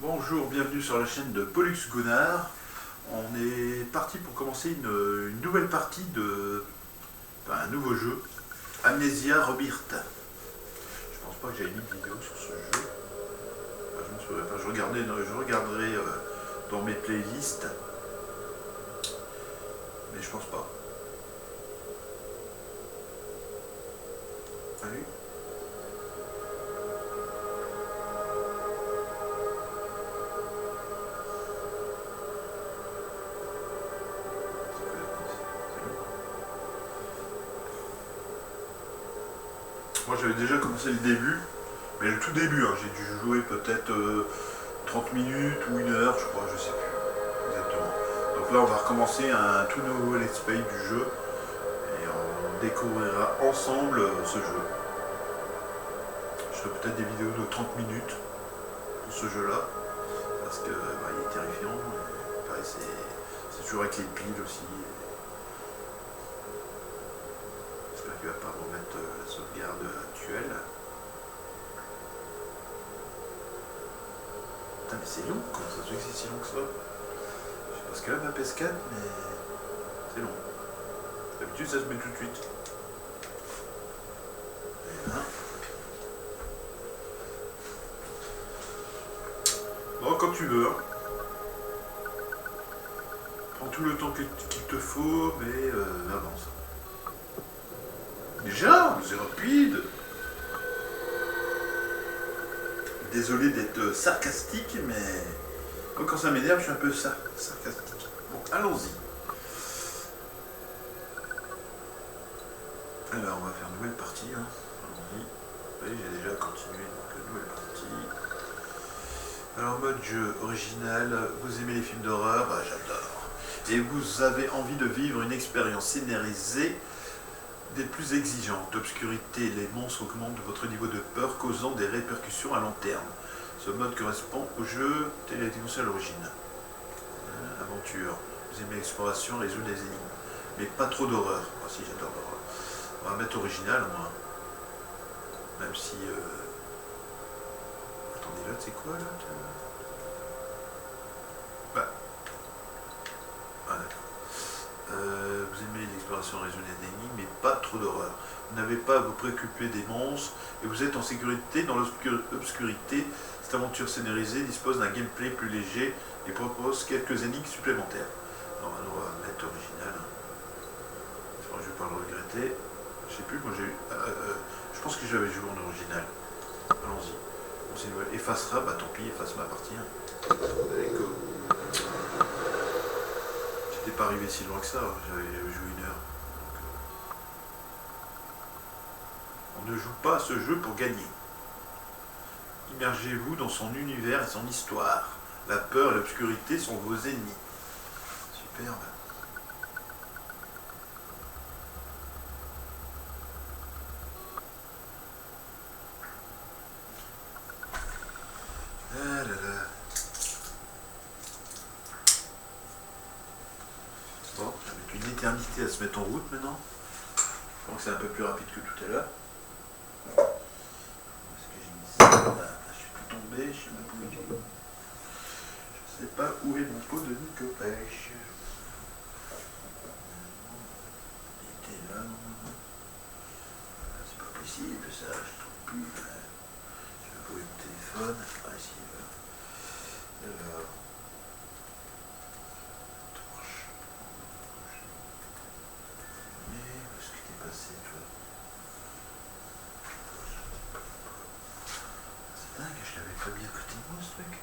Bonjour, bienvenue sur la chaîne de Pollux Gunnar. On est parti pour commencer une nouvelle partie un nouveau jeu, Amnesia Rebirth. Je pense pas que j'avais mis de vidéo sur ce jeu. Je me souviens pas, je regarderai dans mes playlists, mais je pense pas. Salut. Moi j'avais déjà commencé le début, mais le tout début, hein, j'ai dû jouer peut-être 30 minutes ou 1 heure, je crois, je sais plus exactement. Donc là on va recommencer un tout nouveau let's play du jeu et on découvrira ensemble ce jeu. Je ferai peut-être des vidéos de 30 minutes pour ce jeu là, parce que il est terrifiant, et pareil, c'est toujours avec les piles aussi. J'espère qu'il ne va pas remettre la sauvegarde actuelle. Putain, mais c'est long, comment ça se fait que c'est si long que ça? Je sais pas ce qu'elle a ma PS4, mais c'est long. D'habitude, ça se met tout de suite. Et là. Bon, quand tu veux. Hein. Prends tout le temps qu'il te faut, mais avance. Déjà, c'est rapide. Désolé d'être sarcastique, mais moi, quand ça m'énerve, je suis un peu sarcastique. Bon, allons-y. Alors, on va faire une nouvelle partie. Hein. Allons-y. Oui, j'ai déjà continué, donc nouvelle partie. Alors, mode jeu original, vous aimez les films d'horreur? Bah, j'adore. Et vous avez envie de vivre une expérience scénarisée des plus exigeantes. L'obscurité et les monstres augmentent votre niveau de peur, causant des répercussions à long terme. Ce mode correspond au jeu tel a été conçu à l'origine. Aventure. Vous aimez l'exploration, résoudre des énigmes. Mais pas trop d'horreur. Moi aussi j'adore l'horreur. On va mettre original, moi. Même si... Attendez, l'autre c'est quoi, là? Bah. Ah, d'accord. Vous aimez l'exploration, résoudre des énigmes, mais pas trop d'horreur. Vous n'avez pas à vous préoccuper des monstres et vous êtes en sécurité dans l'obscurité. Cette aventure scénarisée dispose d'un gameplay plus léger et propose quelques énigmes supplémentaires. Non, on va mettre original. Je ne vais pas le regretter. Je sais plus, moi j'ai eu. Je pense que j'avais joué en original. Allons-y. On effacera, bah tant pis, efface ma partie. Allez, go. J'étais pas arrivé si loin que ça, j'avais joué 1 heure. On ne joue pas à ce jeu pour gagner. Immergez-vous dans son univers et son histoire. La peur et l'obscurité sont vos ennemis. Superbe. Ah là là. Bon, ça va mettre une éternité à se mettre en route maintenant. Je crois que c'est un peu plus rapide que tout à l'heure. Est-ce que j'ai mis ça? Je suis tout tombé, je sais même pas où il est. Je sais pas où est mon pot de Nicopêche. Il était là. C'est pas possible ça, je trouve plus. Je sais pas où est mon téléphone. Ah ici. Alors. Je l'avais pas mis à côté de moi ce truc.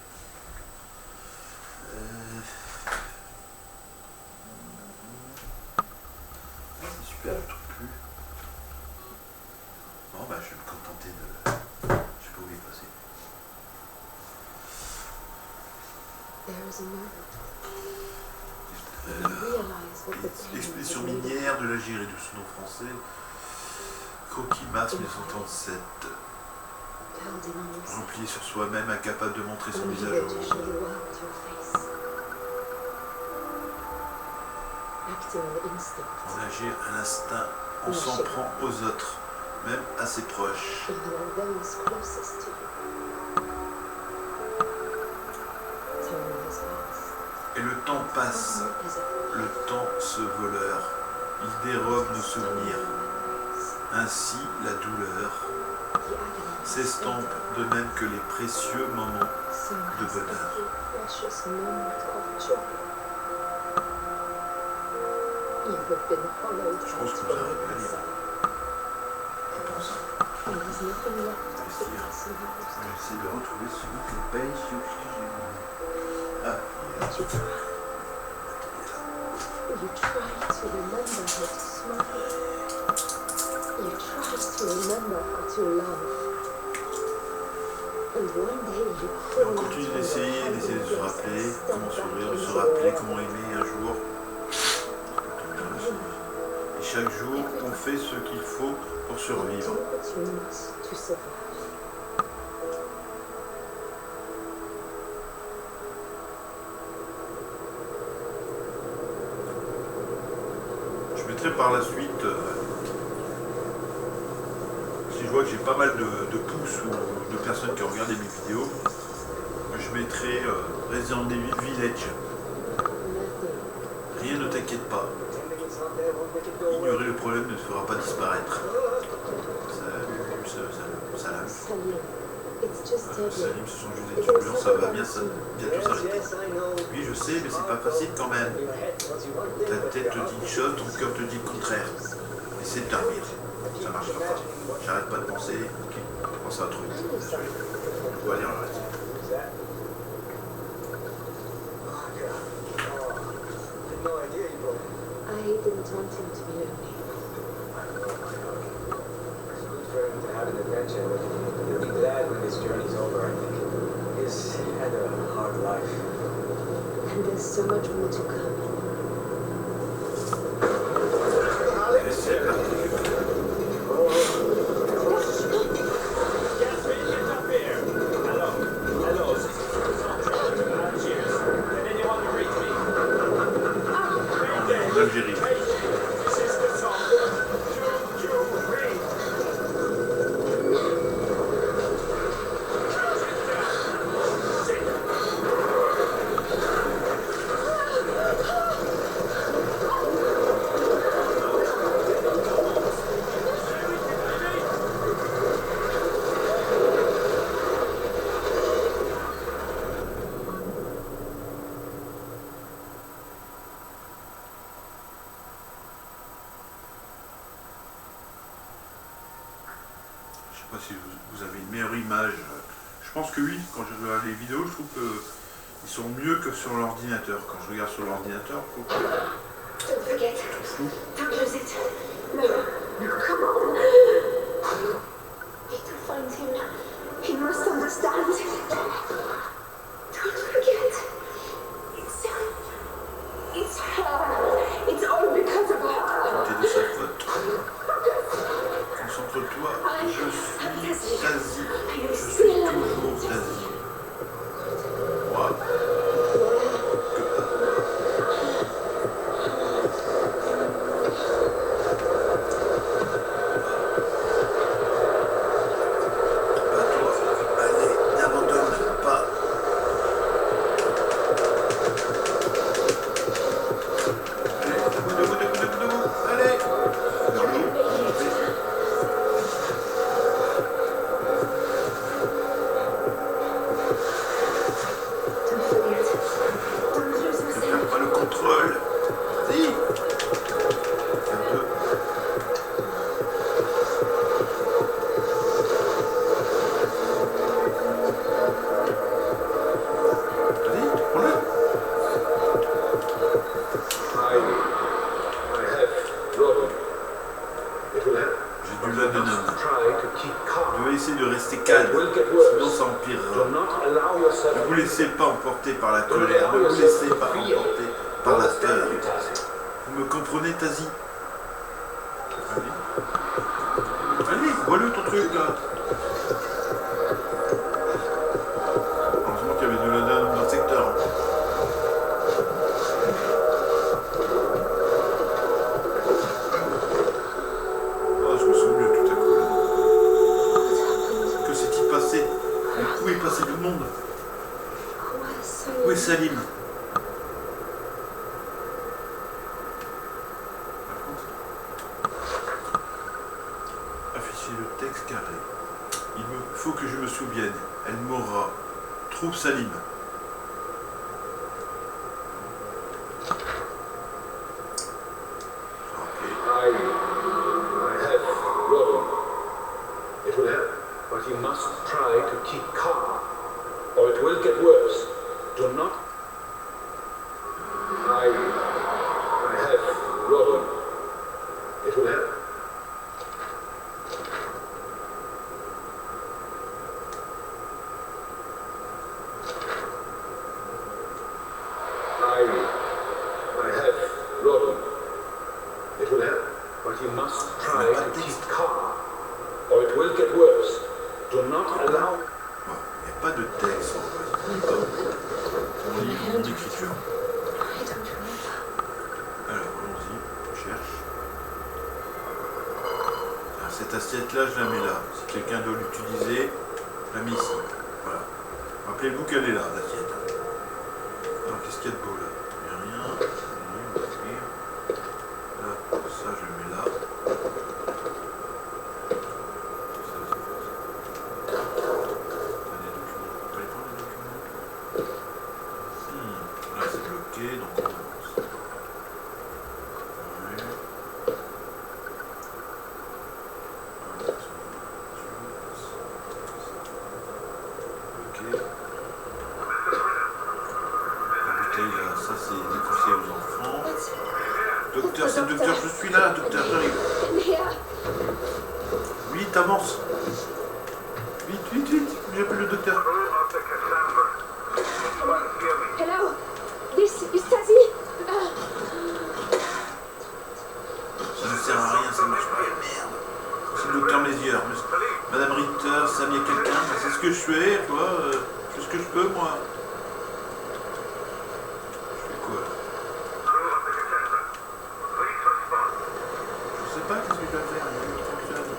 C'est super, je trouve plus. Bon bah je vais me contenter de. Je sais pas où il est passé. L'expédition minière de l'Algérie du sous-nom français. Croquis Mars 1937. Replié sur soi-même, incapable de montrer son visage au monde. On agit à l'instinct, on s'en prend aux autres, même à ses proches. Et le temps passe, le temps ce voleur, il dérobe nos souvenirs. Ainsi la douleur s'estompe de même que les précieux moments de bonheur. Je pense que vous arrivez à lire. Je pense. On va essayer de retrouver celui que le pays sur Ah, il est là. You try to remember how to smile. You try to remember how to love. And one day you On continue d'essayer de se rappeler comment sourire, de se rappeler comment aimer un jour. Et chaque jour, on fait ce qu'il faut pour survivre. Je mettrai par la suite, si je vois que j'ai pas mal de pouces ou de personnes qui ont regardé mes vidéos, je mettrai Resident Evil Village. Rien ne t'inquiète pas. Ignorer le problème ne te fera pas disparaître. Salam. Salim, ce sont juste des turbulences, ça va bien, bientôt s'arrêter. Oui, je sais, mais c'est pas facile quand même. Ta tête te dit une chose, ton cœur te dit le contraire. Essaie de dormir. Ça marchera pas. J'arrête pas de penser. Ok, pense à un truc. On va aller en reste. I didn't want him to be lonely. It's good for him to have an adventure, but he'll be glad when this journey's over, I think. He's had a hard life. And there's so much more to come. Et c'est parti. Algérie. Je sais pas si vous avez une meilleure image. Je pense que oui, quand je regarde les vidéos, je trouve qu'ils sont mieux que sur l'ordinateur. Quand je regarde sur l'ordinateur, je trouve que Don't forget. c'est flou. Don't lose it. No. No, come on. Need to find him. He must understand. Don't forget. It's her. It's all because of her. Tout est de sa faute. Concentre-toi. Je suis Tazi. Je suis toujours Tazi. Moi. Pas toi. Allez, n'abandonne pas. Allez, debout. Allez. Vers le haut. Don't forget. Don't lose Ne us. perds pas le contrôle. Si. Un, deux. Vas-y, prends-le. I have Robin. It will help. J'ai du laudanum. Try to keep calm. Vous devez essayer de rester calme, It will get sinon worse. ça Do empirera. not allow yourself Ne vous laissez pas emporter par la to colère, ne allow vous yourself laissez to pas feel. emporter par la peur. Understand me, Tazi. Vous me comprenez, Tazi? Allez. Allez, vois-le ton truc là. Heureusement qu'il y avait du laudanum dans le secteur. Oh, je me sens mieux tout à coup là. Que s'est-il passé? Où est passé tout le monde? Where's Où est Salim? Salim? Elle mourra. Trouve Salim. I have Robin. It will help, but you must try to keep calm, or it will get worse. Do not. I have Robin. It will help. I have Robin. It will help, but you must try to keep calm, or it will get worse. Do not allow. Bon, il n'y a pas de texte. On lit mon écriture. I don't remember. Alors, allons-y, on cherche. Alors, cette assiette-là, je la mets là. Si quelqu'un doit l'utiliser, je la mets ici. Voilà. Rappelez-vous qu'elle est là, l'assiette. Alors, qu'est-ce qu'il y a de beau là? Il n'y a rien. Là, ça, je le mets là. Ça, c'est quoi ça? Des documents. On peut les prendre, les documents? Là, c'est bloqué, donc on avance. Ouais. Ok. La bouteille là, ça c'est des conseils aux enfants. Docteur, c'est le docteur, je suis là, docteur, j'arrive. In here. Vite, avance. Vite, vite, vite, j'appelle le docteur. Hello. This is Tazzy. Ça ne sert à rien, ça marche pas. Merde. C'est le docteur Mézières. Madame Ritter, Sam, il y a quelqu'un. C'est ce que je fais, tu vois. Je fais ce que je peux, moi. Je fais quoi là? Je sais pas, qu'est-ce que je dois faire? Il y a une fonctionne.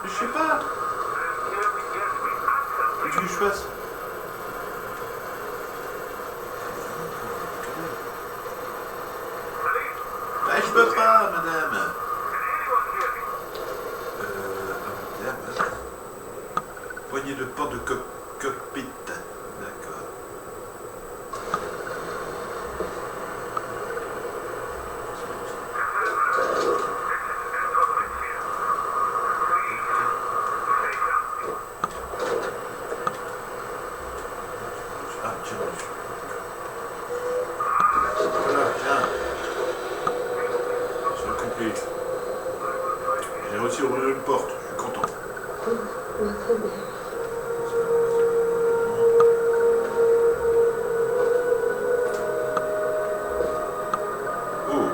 Je sais pas. Qu'est-ce que je fasse? Bah, je peux pas, madame. Poignée de porte de cockpit. D'accord. Ah, tiens. Voilà, tiens. C'est compris. J'ai réussi à ouvrir une porte. Je suis content. Nothing there. Oh.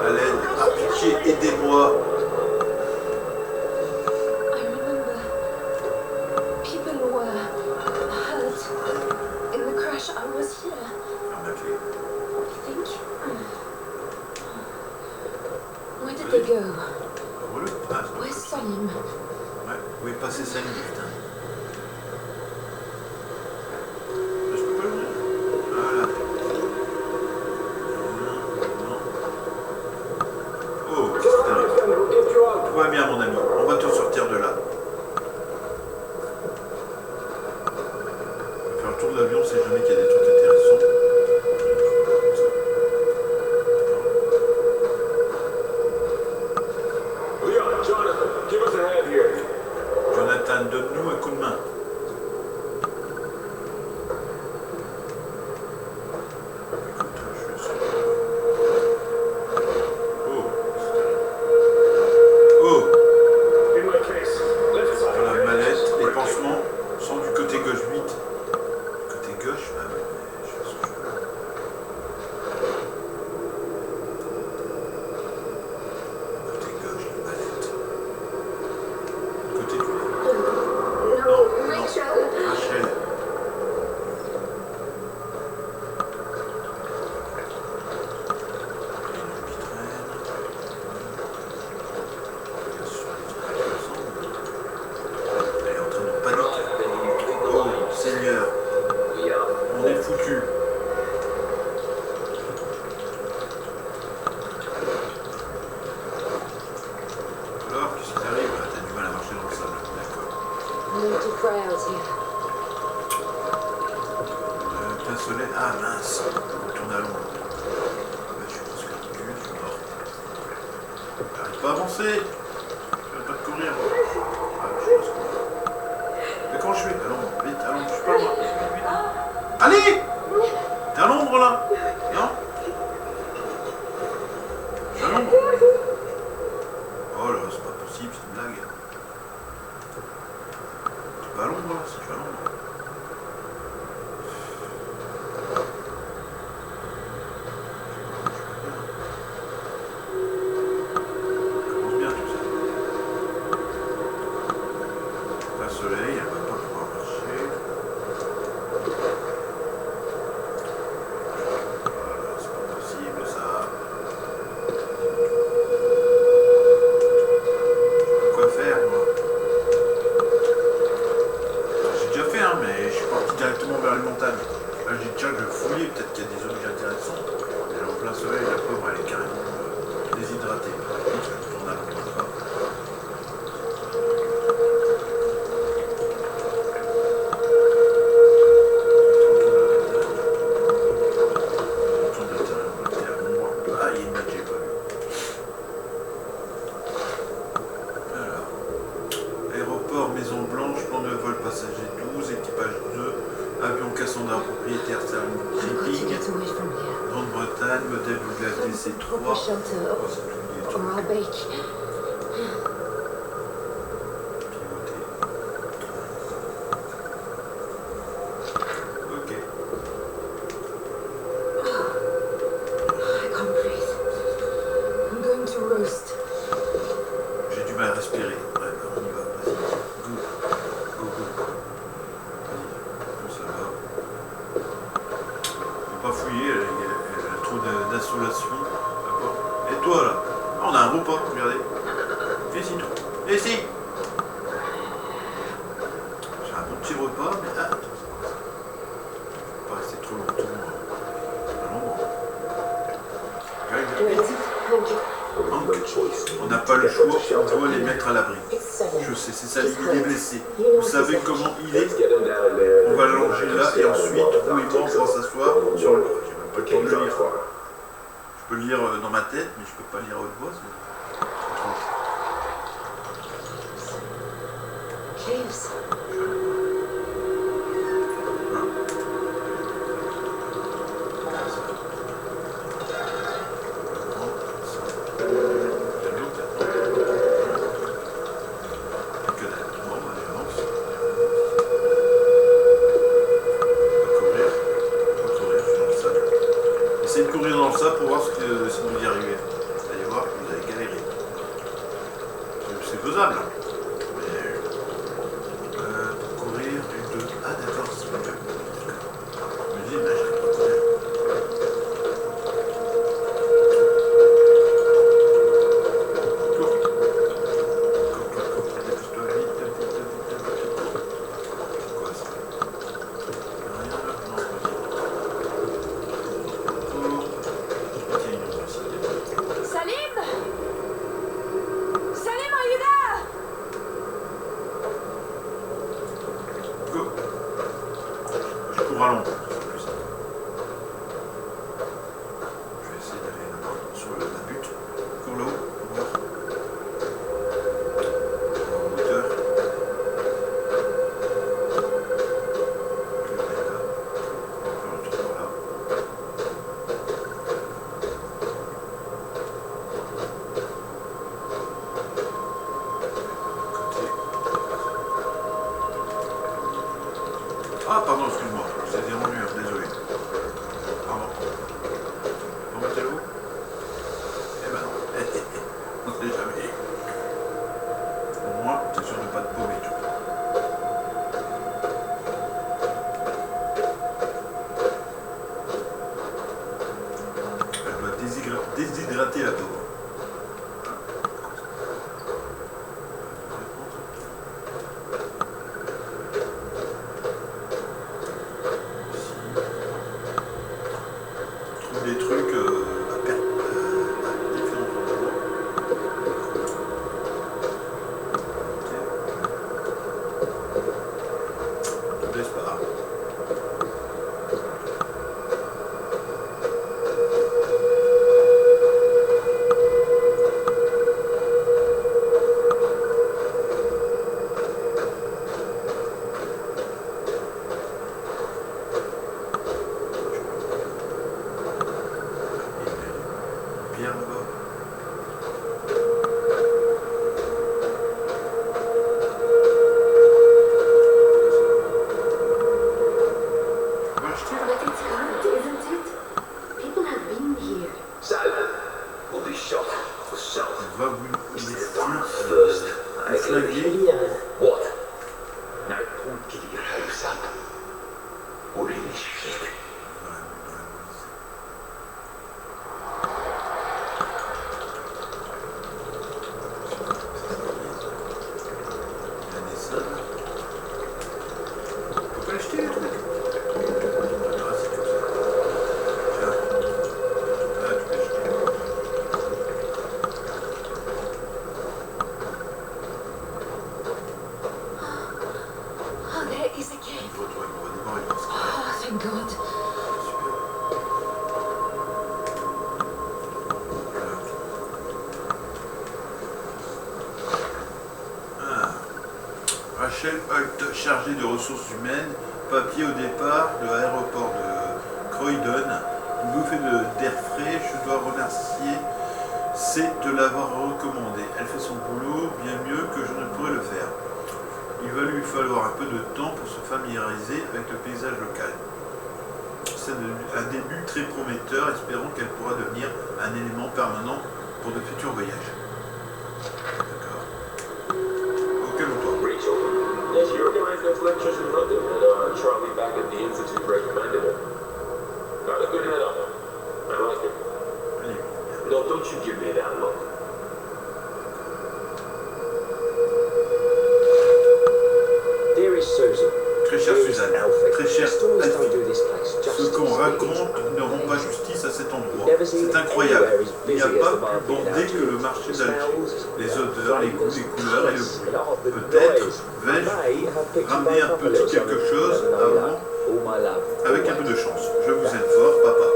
À l'aide. Ah, pitié, aidez-moi. I remember people were hurt in the crash. I was here, Ferme la clé. I think. Where did they go? Voilà. Ah, c'est Where's Salim? ouais. Où est passé Salim, putain? Je peux pas l'ouvrir. Voilà. Non. Oh, qu'est-ce qui t'arrive? Jonathan will get you out. Tout va bien, mon ami. On va te sortir de là. On va faire le tour de l'avion, c'est jamais qu'il y a des trucs intéressants. Leon, Jonathan, give us a hand here. Jonathan, donne-nous un coup de main. Écoute, je suis sûr. Oh, c'est terrible. Oh, In my case, left side. voilà, mallette, les pansements sont du côté gauche. 8. Du côté gauche, bah ouais, mais je fais ce que je peux. Côté gauche, les mallettes. Côté droit. No, Rachel. Rachel. Et une qui traîne. Bien sûr, les trucs intéressants, mais elle est en train de paniquer. Oh, Seigneur, on est foutu. Alors, qu'est-ce qui t'arrive là? T'as du mal need to cry out here. Plein soleil. Ah mince, on retourne à l'ombre. Je suis presque revenu, je suis mort. J'arrive pas à avancer. J'arrive pas de courir. Ah, je suis presque mort. Mais comment je fais? À l'ombre, vite, à l'ombre, je suis pas loin. Vite. Allez! T'es à l'ombre là? Non? Je suis à l'ombre. Oh là, c'est pas possible, c'est une blague. T'es pas à l'ombre là, si tu es à l'ombre. Commence bien tout ça. Plein soleil, elle va pas pouvoir marcher. Voilà, c'est pas possible ça. Quoi faire moi? J'ai déjà fait hein, mais je suis parti directement vers les montagnes. Là j'ai dit tiens je vais fouiller, peut-être qu'il y a des objets intéressants. Et là en plein soleil, la pauvre elle est carrément déshydratée. Je tourne à l'endroit. Ah il y a une map, j'ai pas vu. Alors. Aéroport, Maison Blanche, plan de vol passager 12, équipage 2, avion cassandra propriétaire service I've got to shipping, get away from here. Grande-Bretagne, modèle Douglas DC-3. Proper shelter, Oh, c'est tout lié, tu or I'll bake. piloté. Ok. I can't breathe. I'm going to roast. J'ai du mal à respirer. Ouais, on y va, vas-y. Go. Go, go. Vas-y, tout ça va. Faut pas fouiller, elle a trop d'insolation. D'accord. Et toi là? Ah, on a un repas, regardez. Viens ici, toi. Viens ici. J'ai un bon petit repas, mais ah, attends, faut pas rester trop longtemps à l'ombre. Regarde, Great. Thank you. on n'a pas le choix, on doit les mettre à l'abri. It's seven. Je sais, c'est ça, il est blessé. You know Vous savez what he comment il est? Let's get him down there. On va l'allonger là et ensuite, vous et moi, on va s'asseoir sur le. J'ai même pas le temps de le lire. Je peux le lire dans ma tête, mais je peux pas lire à haute voix. said. Caves. Essayez de courir dans ça pour voir si vous y arrivez. Vous allez voir, vous allez galérer. C'est faisable. Mais courir, une, deux. Ah d'accord, c'est mieux. Je me dis, là, je peux pas courir. Cours. Cours. Dépêche-toi vite, vite. C'est quoi ça? Rien là? Non, vas-y. Salim! Salim, are you there? Go. Je cours à l'ombre, c'est plus simple. Je vais essayer d'aller là-bas sur la butte. Cours là-haut, pour voir. En hauteur. Je vais aller là. On va retourner par là. Côté. Ah, pardon, excuse-moi, je t'ai dérangé, désolé. Pardon. On va monter là-haut? Eh ben non, on sait jamais. Au moins, t'es sûr de pas te paumer, tu vois. Elle doit déshydrater la pauvre. Ici. won't give your house up. Or any shit. Oh, there is a cave. Oh, thank God. Rachel Holt, chargée de ressources humaines, papier au départ de l'aéroport de Croydon. Une bouffée d'air frais, je dois remercier, c'est de l'avoir recommandé. Elle fait son boulot bien mieux que je ne pourrais le faire. Il va lui falloir un peu de temps pour se familiariser avec le paysage local. C'est un début très prometteur, espérons qu'elle pourra devenir un élément permanent pour de futurs voyages. D'accord. Auquel on doit. Rachel, yes, you organized those lectures in London, and Charlie back at the Institute recommended it. Got a good head on him. I like it. Allez, No, don't you give me that look. Dearest Susan, très chère dearest Suzanne, Alfie, très chère stories don't Alfie, do this place ce justice. qu'on It raconte is ne rend pas amazing. justice à cet endroit. Never seen C'est incroyable. anywhere as Il n'y a busy as pas the plus market bondé in que le Algiers. marché The d'Alger. smells, Les the odeurs, les goûts, flavours, les couleurs et le colours, bruit. a lot of the Peut-être noise. vais-je I may have picked you ramener both un up a petit little quelque something, chose never know avant, that. All my love. avec un peu Always. de chance. Je vous aime fort, papa.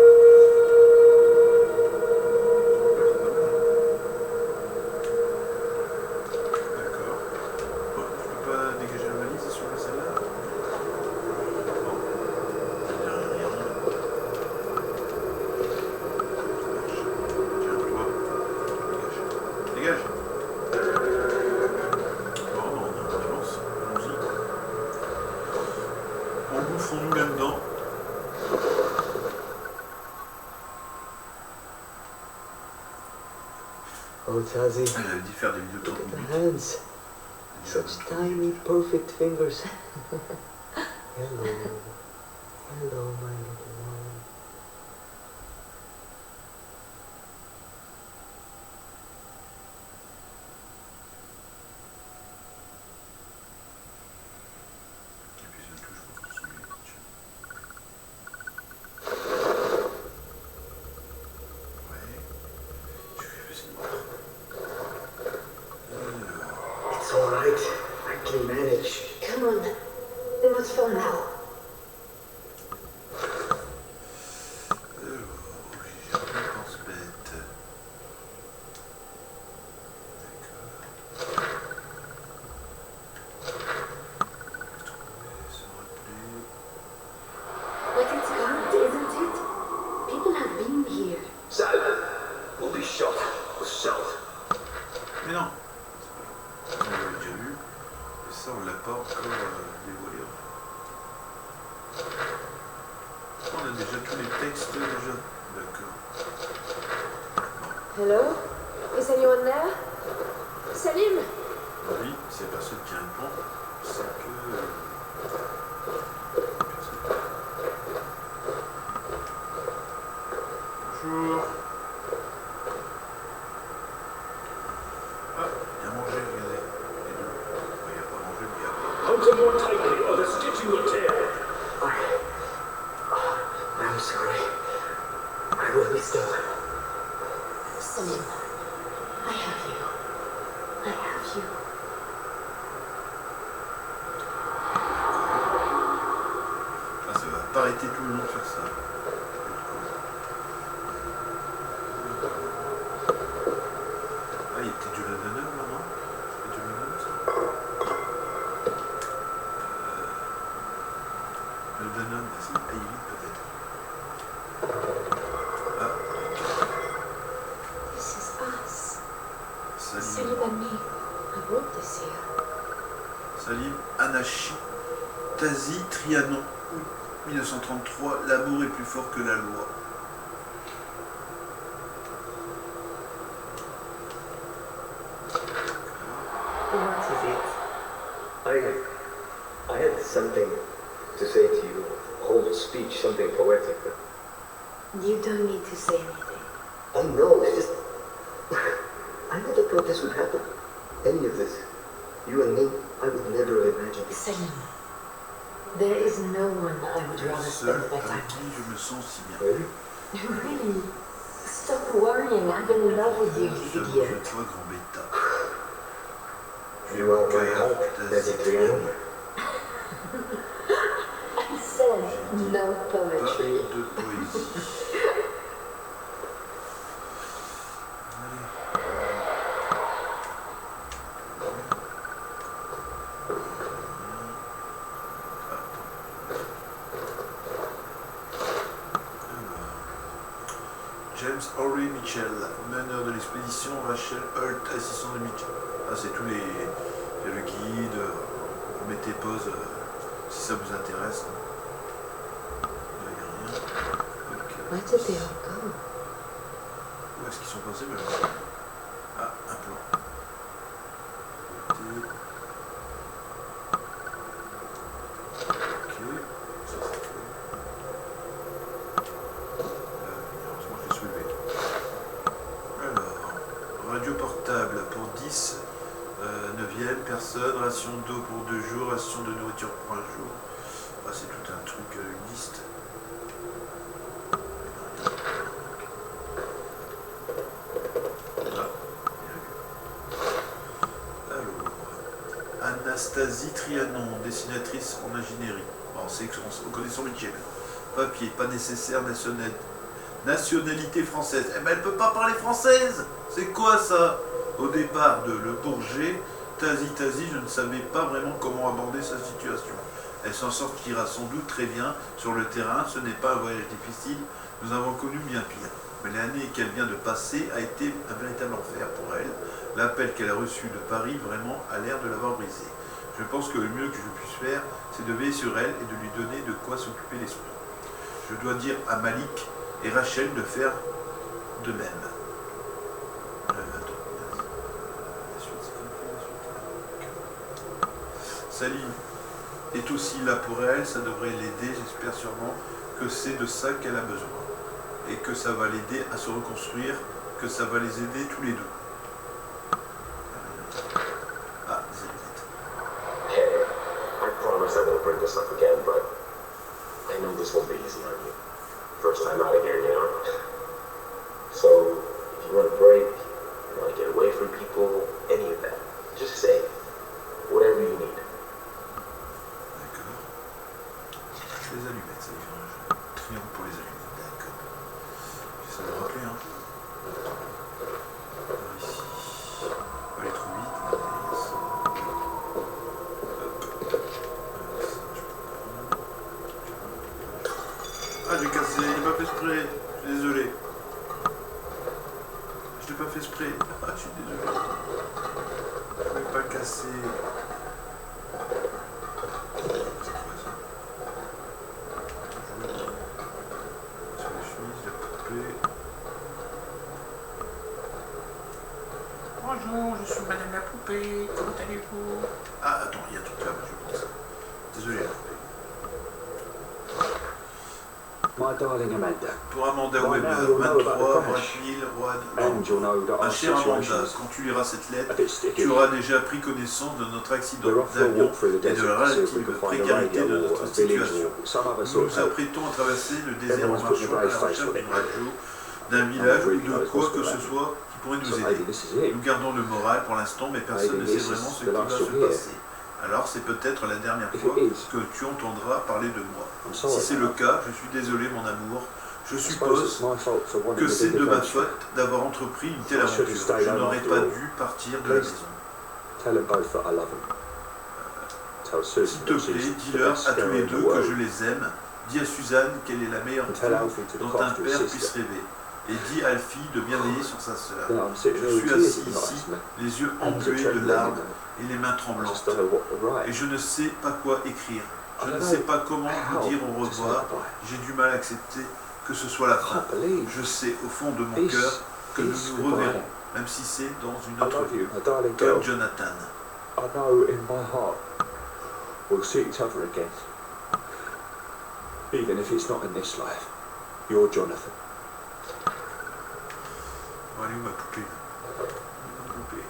D'accord. Bon, je peux pas dégager la valise sur la celle-là. Bon. Je dirais rien. Tiens, toi. Dégage. Dégage. Bon, on avance. Allons-y. Engouffrons-nous là-dedans. Oh, Tazzy, Elle avait dit faire des vidéos de 30 the minutes. hands. Such tiny, perfect fingers. Hello. Hello, my little one. J'appuie sur une touche pour continuer. Ouais. Je vais essayer de voir. It's all right. I can manage. Come on. They must fall now. Alors, j'ai une pense bête. D'accord. Trouver, se rappeler. But it's God, isn't it? People have been here. Sal will be shot with salt. Mais non. Ça, on l'avait déjà vu. Et ça, on l'a pas encore dévoilé. On a déjà tous les textes déjà. D'accord. Hello? Is anyone there? Salim? Oui, s'il n'y a personne qui répond, c'est que... personne. Bonjour. Ah, il y a mangé, regardez. Les deux. Il n'y a pas mangé, mais il y a pas. Hold them more tightly, or the stitching will tear. I'm sorry. I will be still. Salim. I have you. I have you. Ah, ça va pas arrêter tout le long de faire ça. Ah, il y a peut-être du laudanum là, non? C'est du laudanum ça? Laudanum, ah si, aille vite peut-être. Ah, This is us. Salim. Salim and me. I wrote this here. Salim Anachi, Tazi Trianon, 1933, l'amour est plus fort que la loi. What is it? I had something to say to you, hold a speech, something poetic. You don't need to say anything. I know, it's just... I never thought this would happen. Any of this. You and me, I would never have imagined it. Sam, there is no one I would rather Seul spend my time avec qui je me sens si bien. Really? with. Really? Stop worrying. I'm in love with you, Je idiot. de toi, grand bêta. You are my heart, Vegetarian. I said no Pas poetry. de poésie. James Henry Mitchell, meneur de l'expédition, Rachel Holt, assistant de Mitchell. Ah, c'est tous les. Il y a le guide, vous mettez pause si ça vous intéresse. Il n'y a rien. Ok. Where did they all go? Où est-ce qu'ils sont passés même? Ah, un plan. Côté. Ok, ça c'est fait. Heureusement que j'ai soulevé. Alors, radio portable pour 10, 9e personne, ration d'eau pour 2 jours, ration de nourriture pour 1 jour. Ah, c'est tout un truc, une liste. Anastasie Trianon, dessinatrice en ingénierie. Bon, on connaît son métier. Papier, pas nécessaire, nationalité française. Eh ben, elle peut pas parler française. C'est quoi ça? Au départ de Le Bourget, Tazi, je ne savais pas vraiment comment aborder sa situation. Elle s'en sortira sans doute très bien sur le terrain. Ce n'est pas un voyage difficile. Nous avons connu bien pire. Mais l'année qu'elle vient de passer a été un véritable enfer pour elle. L'appel qu'elle a reçu de Paris vraiment a l'air de l'avoir brisée. Je pense que le mieux que je puisse faire, c'est de veiller sur elle et de lui donner de quoi s'occuper l'esprit. Je dois dire à Malik et Rachel de faire de même. Sally est aussi là pour elle, ça devrait l'aider, j'espère sûrement que c'est de ça qu'elle a besoin. Et que ça va l'aider à se reconstruire, que ça va les aider tous les deux. Ah, des allumettes. Hey, I promise I won't bring this up again, but I know this won't be easy on you. First time out again, you know? So, if you want a break, you want to get away from people, any of that, just say whatever you need. D'accord. Les allumettes, ça y est, je triomphe pour les allumettes, d'accord. J'essaie de me rappeler, hein. Alors ici, on va aller trop vite, là, il y a ça. Hop. Ça, je peux prendre. Ah, j'ai cassé, j'ai pas fait exprès, je suis désolé. Je l'ai pas fait exprès, ah, je suis désolé. Je vais pas casser. C'est quoi ça? Sur les chemises, la poupée. Bonjour, je suis Madame la poupée, comment allez-vous? Ah, attends, il y a un truc là, je vais ça. Désolé, la poupée. My darling Amanda, Pour Amanda By Weber, now you'll know about 23, the crash. Brasil, Roi. and you'll know that Ma our chère Amanda, situation's quand tu liras cette lettre, a bit sticky. tu auras déjà pris connaissance de notre accident We're off for a d'avion walk through the et de la desert to see if we relative can find a précarité radio de or notre a village situation. or some other Nous sort nous of help. apprêtons à traverser le désert en Everyone's putting marchant a à brave la face recherche for it. d'une radio, d'un village ou really de hope quoi it's que ce possible. soit qui pourrait nous So aider. maybe this is it. Nous gardons le moral pour l'instant, mais personne ne Maybe sait this vraiment is ce the qui va last se you'll hear. passer. Alors c'est peut-être la dernière If fois it is, que tu entendras parler de moi. I'm Si sorry. c'est le cas, je suis désolé mon amour. Je I suppose suppose it's my fault for wanting que a c'est big de ma adventure. faute d'avoir entrepris une telle I should have aventure. stayed Je home n'aurais after pas all. dû partir de la Please. maison. Tell them both that I love them. Tell S'il Susan te that plaît, she's the dis-leur best à tous girl les in the deux que je world. les aime. Dis à Suzanne qu'elle est la meilleure And tell fille Alfie to dont look un after père his puisse sister. rêver. Et dis à Alfie de bien veiller sur sa sœur. Then I'm sitting Je there with suis tears assis in my ici, eyes, man. les yeux Hands are embués de trembling, larmes you et les mains know. I tremblantes. just don't know what to Et write. je ne sais pas quoi écrire. Je I ne don't sais know pas comment vous how dire au to say revoir. goodbye. J'ai du mal à accepter que ce soit la I fin. can't believe. Je sais au fond de mon Peace. cœur que nous Peace, nous goodbye. reverrons, même si c'est dans une I autre love vie. you, my darling girl. Comme Jonathan. I know in my heart We'll see each other again. Even if it's not in this life. You're Jonathan. Bon, allez où ma poupée là? Ma poupée.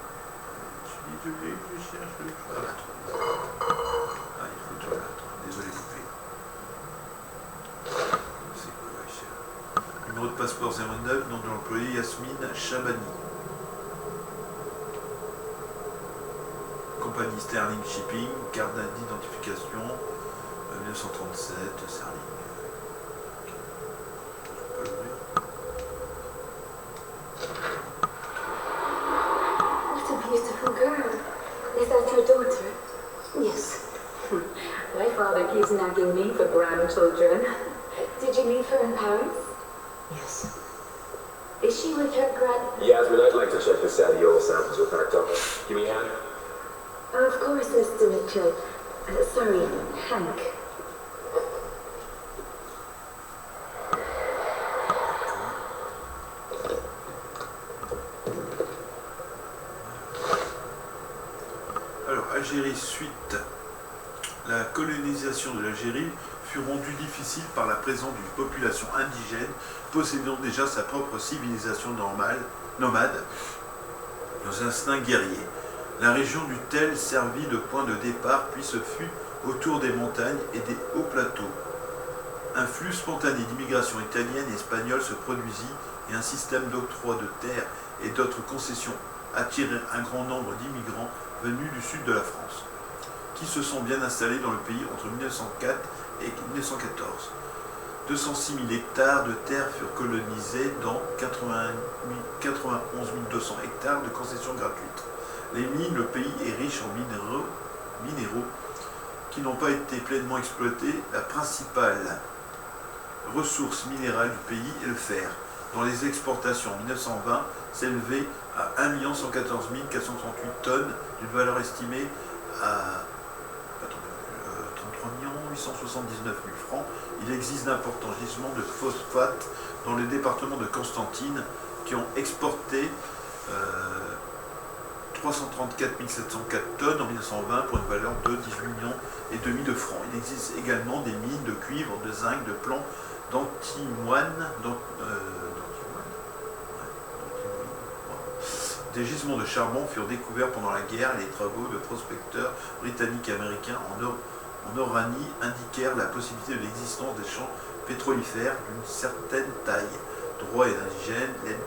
Je cherche le... Ah, la trouve. Ah, il faut tout là. Désolé poupée. C'est quoi ici? Numéro de passeport 09, nom de l'employé Yasmine Chabani. Compagnie Sterling Shipping, carte d'identification 1937, Sterling. Je peux pas l'ouvrir. What a beautiful girl. Is that your daughter? Yes. My father keeps nagging me for grandchildren. Did you leave her in Paris? Yes. Is she with her grand... Yasmin, I'd like to check the Sadiola samples are packed up. Give me a hand. Of course, Mr. Mitchell. Sorry, Hank. Alors, Algérie suite. La colonisation de l'Algérie fut rendue difficile par la présence d'une population indigène possédant déjà sa propre civilisation nomade, nos instincts guerriers. La région du Tel servit de point de départ, puis ce fut autour des montagnes et des hauts plateaux. Un flux spontané d'immigration italienne et espagnole se produisit et un système d'octroi de terres et d'autres concessions attirait un grand nombre d'immigrants venus du sud de la France, qui se sont bien installés dans le pays entre 1904 et 1914. 206 000 hectares de terres furent colonisés dans 91 200 hectares de concessions gratuites. Les mines, le pays est riche en minéraux qui n'ont pas été pleinement exploités. La principale ressource minérale du pays est le fer, dont les exportations en 1920 s'élevaient à 1 114 438 tonnes, d'une valeur estimée à 33 879 000 francs. Il existe d'importants gisements de phosphate dans le département de Constantine qui ont exporté 334 704 tonnes en 1920 pour une valeur de 18 millions et demi de francs. Il existe également des mines de cuivre, de zinc, de plomb, d'antimoine, des gisements de charbon furent découverts pendant la guerre et les travaux de prospecteurs britanniques et américains en Oranie indiquèrent la possibilité de l'existence des champs pétrolifères d'une certaine taille. Droits et indigènes, l'aide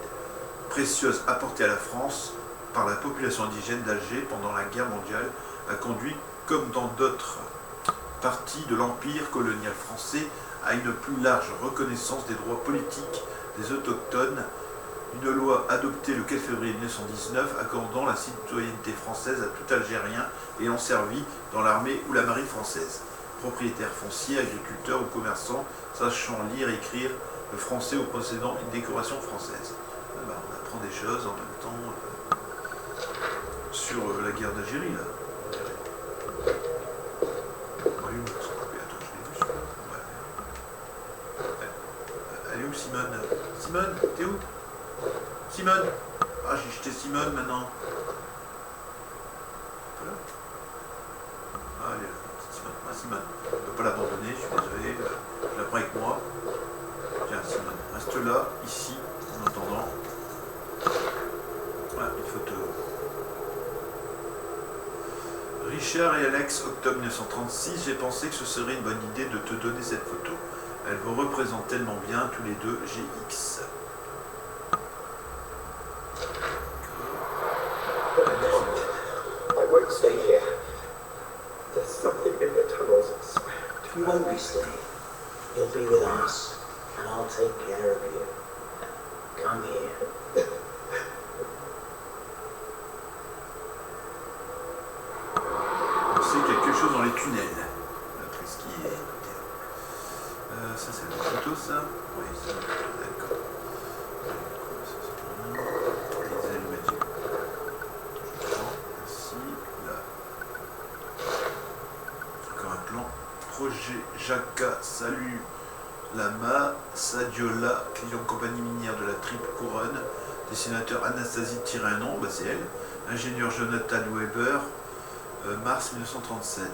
précieuse apportée à la France par la population indigène d'Alger pendant la guerre mondiale a conduit, comme dans d'autres parties de l'empire colonial français, à une plus large reconnaissance des droits politiques des autochtones. Une loi adoptée le 4 février 1919 accordant la citoyenneté française à tout Algérien ayant servi dans l'armée ou la marine française, propriétaires fonciers, agriculteurs ou commerçants, sachant lire et écrire le français ou possédant une décoration française. On apprend des choses en même temps sur la guerre d'Algérie là. Elle est où Simone? Simone, t'es où? Simone! Ah, j'ai jeté Simone maintenant. Voilà. Ah, elle est là, petite Simone. Ah, Simone. Je ne peux pas l'abandonner, je suis désolé. Je la prends avec moi. Tiens, Simone, reste là, ici, en attendant. Voilà, une photo. Richard et Alex, octobre 1936, j'ai pensé que ce serait une bonne idée de te donner cette photo. Elle vous représente tellement bien, tous les deux, GX. I won't stay here. There's something in the tunnels, I swear. You won't be staying. You'll be with us, and I'll take care of you. Come here. On sait quelque chose dans les tunnels. Après ce qui est... ça c'est la photo ça? Oui, c'est la photo, d'accord. Les allumettes. Ici, là. Encore un plan. Projet Jacka, salut Lama, Sadiola, client compagnie minière de la Triple Couronne, dessinateur Anastasie Tiranon, bah c'est elle, ingénieur Jonathan Weber, mars 1937.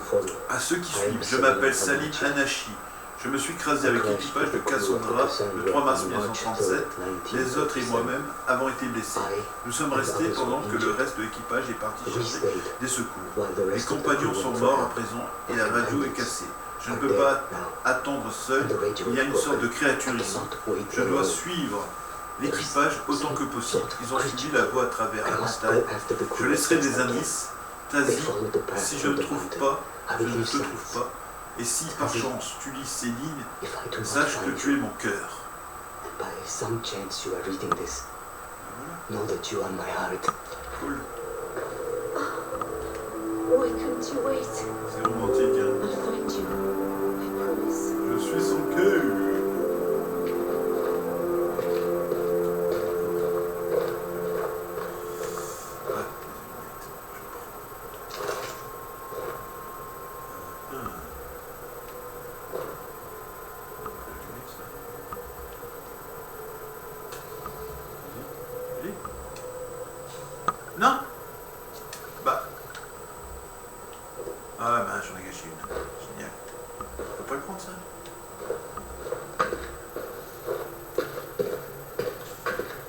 follow. À ceux qui suivent, je m'appelle Salim Hanashi. Je me suis écrasé avec l'équipage de Cassandra le 3 mars 1937. Les autres et moi-même avons été blessés. Nous sommes restés pendant que le reste de l'équipage est parti chercher des secours. Les compagnons sont morts à présent et la radio est cassée. Je ne peux pas attendre seul. Il y a une sorte de créature ici. Je dois suivre l'équipage autant que possible. Ils ont suivi la voie à travers la montagne. Je laisserai des indices. Tazi, si je ne trouve pas, je ne te trouve pas. Et si par chance tu lis ces lignes, sache que tu es mon cœur. By some chance you are reading this. Know that you are my heart. Cool. Why couldn't you wait? C'est romantique, hein. I'll find you. I promise. Je suis son cœur. Non. Bah. Ah bah j'en ai gâché une. Génial. On peut pas le prendre ça.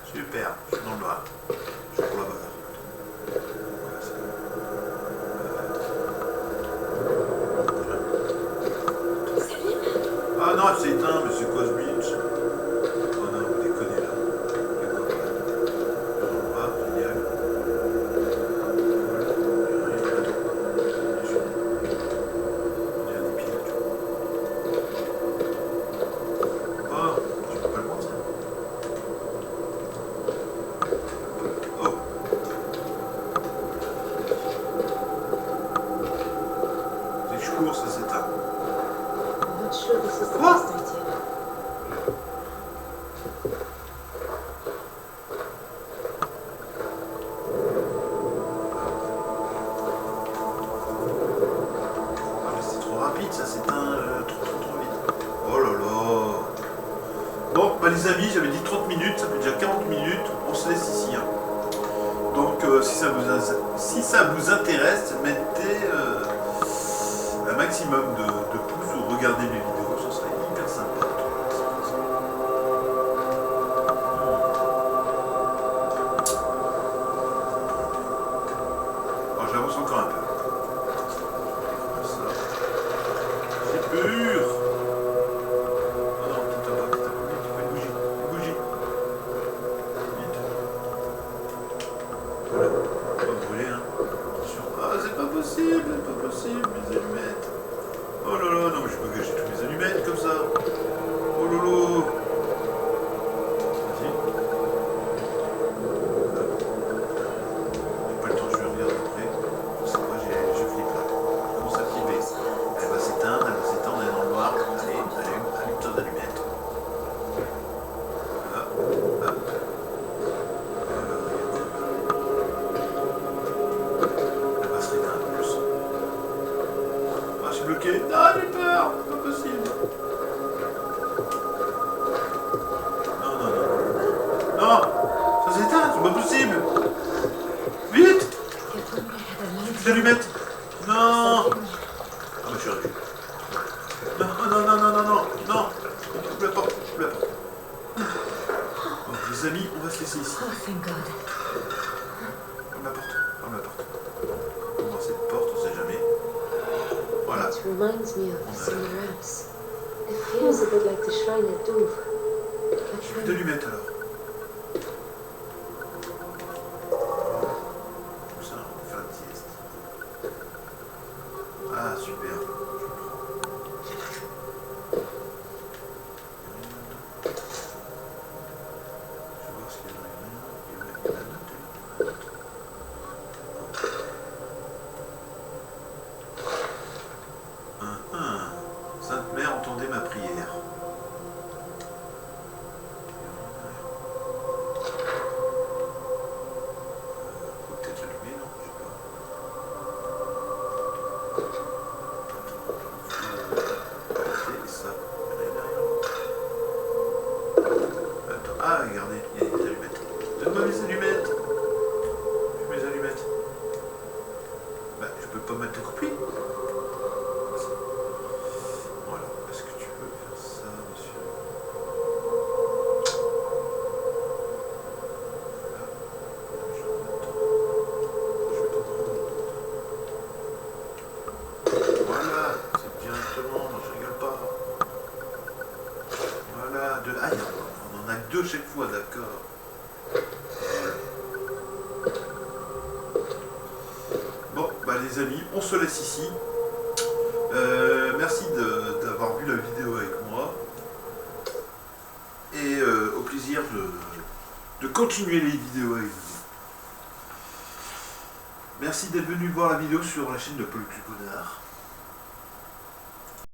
Super, je suis dans le bras. Je prends la balle. Voilà, ça. Ah non, elle s'est éteinte, mais c'est quoi ce bitch? Oh non, vous déconnez là. D'accord, voilà. Je suis dans le bras, génial. I'm not sure this is the best idea. C'est trop rapide, ça s'éteint trop vite. Oh là là. Bon, bah les amis, j'avais dit 30 minutes, ça fait déjà 40 minutes, on se laisse ici. Hein. Donc si ça vous intéresse, mettez un maximum de pouces ou regardez mes vidéos, ce serait hyper sympa. Bon, j'avance encore un peu. C'est pur. Oh non, tout à bas, vite, une bougie. Vite. Voilà, on va brûler, hein. Attention. Ah, c'est pas possible, mes allumettes. Oh là là, non, mais je peux gâcher tous mes allumettes comme ça. Oh lolo. Vas-y. J'ai pas le temps, je vais regarder après. Je sais pas, j'ai flippé là. Je commence à flipper. Elle va s'éteindre, on est dans le noir. Allez, allume tes allumettes. Voilà, hop. Elle va se réteindre en plus. Ah, je suis bloqué. Ah, j'ai peur. C'est pas possible. Non. Ça s'éteint, c'est pas possible. Vite. Les allumettes. Non. Ah, mais je suis arrivé. Non. Ouvre la porte. Bon, les amis, on va se laisser ici. Oh, thank God. Ferme la porte. On va voir cette porte, on sait jamais. Voilà. It reminds me of somewhere else. It feels a bit like the shrine at Douve. Je vais t'allumer alors. Comme ça, on va faire une sieste. Ah, super. Je vais voir ce qu'il y a dans les mains. Sainte Mère, entendez ma prière. Faut peut-être l'allumer, non? Je sais pas. Attends, ça. Rien derrière. Attends. Ah, regardez, il y a des allumettes. Donne-moi mes allumettes. Mes allumettes. Bah, je peux pas mettre de copie. chaque fois, d'accord. Bon, bah les amis, on se laisse ici. Merci d'avoir vu la vidéo avec moi. Et au plaisir de continuer les vidéos avec vous. Merci d'être venu voir la vidéo sur la chaîne de Paul Cubonard.